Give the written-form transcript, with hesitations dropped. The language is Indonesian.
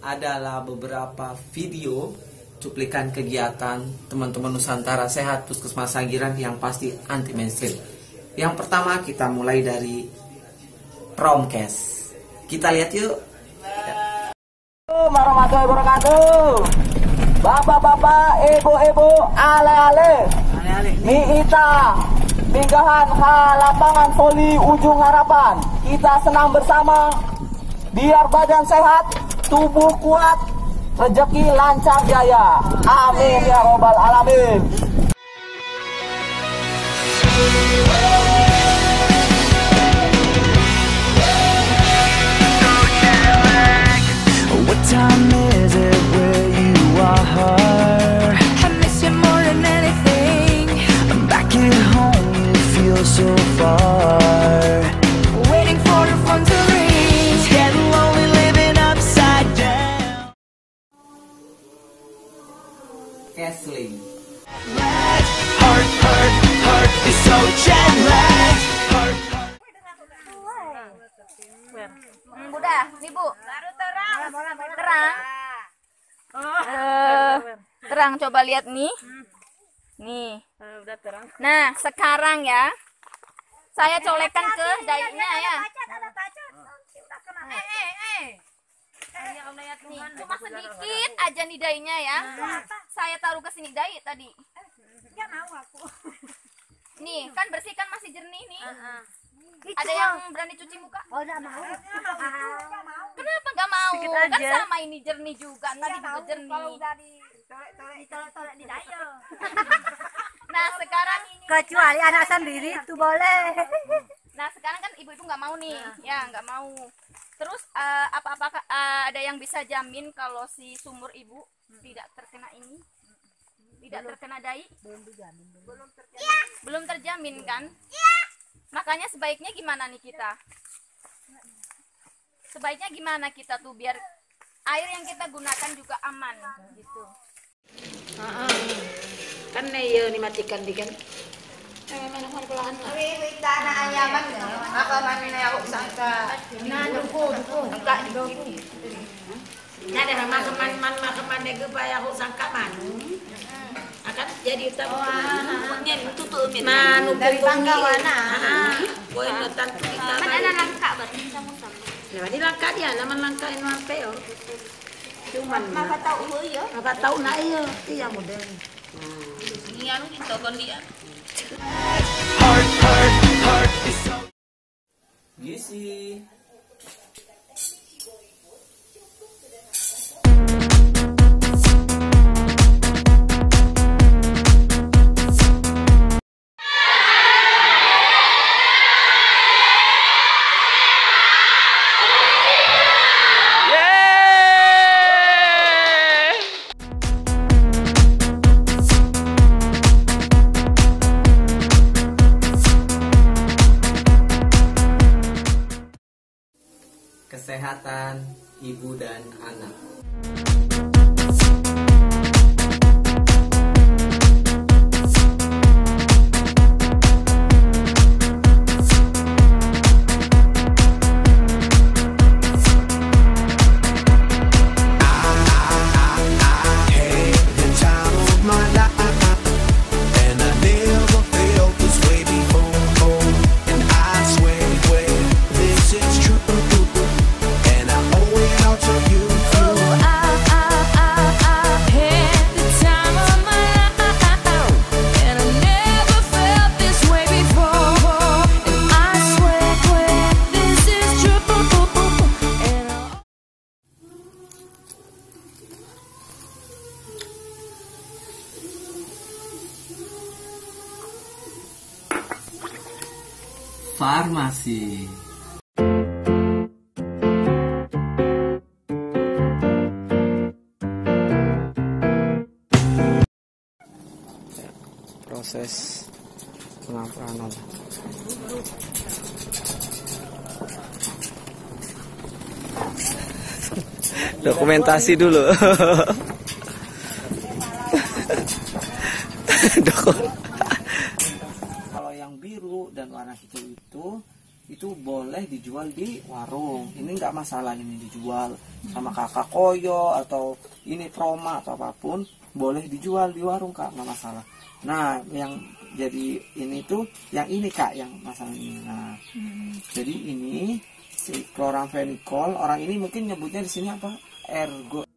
adalah beberapa video cuplikan kegiatan teman-teman Nusantara Sehat Puskesmas Sagiran yang pasti anti mainstream. Yang pertama kita mulai dari Promkes. Kita lihat yuk. Warahmatullahi wabarakatuh. Bapak-bapak, ibu-ibu, ale-ale, Miita, minggahan lapangan voli Ujung Harapan. Kita senang bersama, biar badan sehat, tubuh kuat, rezeki lancar jaya. Amin ya robbal alamin. What time is it where you are? I miss you more than anything. I'm back at home, you feel so far. Waiting for the phone to ring. It's getting lonely living upside down. Kesley. Heart is so jet lagged. Udah, nih Bu. Baru terang. Terang. Terang, coba lihat nih. Nih. Udah terang. Nah, sekarang ya. Saya colekkan ke dainya ya. Nih, cuma sedikit aja nih dainya ya. Saya taruh ke sini dai tadi. Enggak mau aku. Nih, kan bersih kan masih jernih nih. Ada yang berani cuci muka? Oh, enggak mau. Kenapa nggak mau? Sedikit Kan aja. sama ini jernih juga, tadi juga jernih. Kalau udah ditolak di dayo. Nah sekarang Kecuali anak sendiri itu boleh. Nah sekarang kan ibu-ibu nggak mau nih, ya nggak mau. Terus apa-apa ada yang bisa jamin kalau si sumur ibu tidak terkena ini, tidak terkena dai? Belum terjamin kan? Makanya sebaiknya gimana nih kita? Sebaiknya gimana kita tuh biar air yang kita gunakan juga aman gitu. Kan ya dimatikan di kan. Mana pelan. Tanah anyaman apa mana aku sangka. Nah, duku. Enggak di Nah, ada makan dege bayar aku sangka man. Akan jadi utama. Itu tuh manu dari bangga wana. Poin letan tu kita. Mana langka berarti sama-sama. Nah, di langka dia, naman langka ino ampeo. Cuman Maka tahu ya. apa tahu na iyo, iya model. Ini anu ditogon dia. Heart is so. Gizi. Kesehatan ibu dan anak. Farmasi. Proses pengapanan. Dokumentasi dulu. Kalau yang biru dan warna hijau itu itu boleh dijual di warung. Ini nggak masalah, ini dijual sama kakak koyo atau ini trauma atau apapun, boleh dijual di warung Kak, nggak masalah. Nah, yang jadi ini tuh yang ini Kak, yang masalah ini. Nah, jadi ini si chloramphenicol, orang ini mungkin nyebutnya di sini apa? Ergo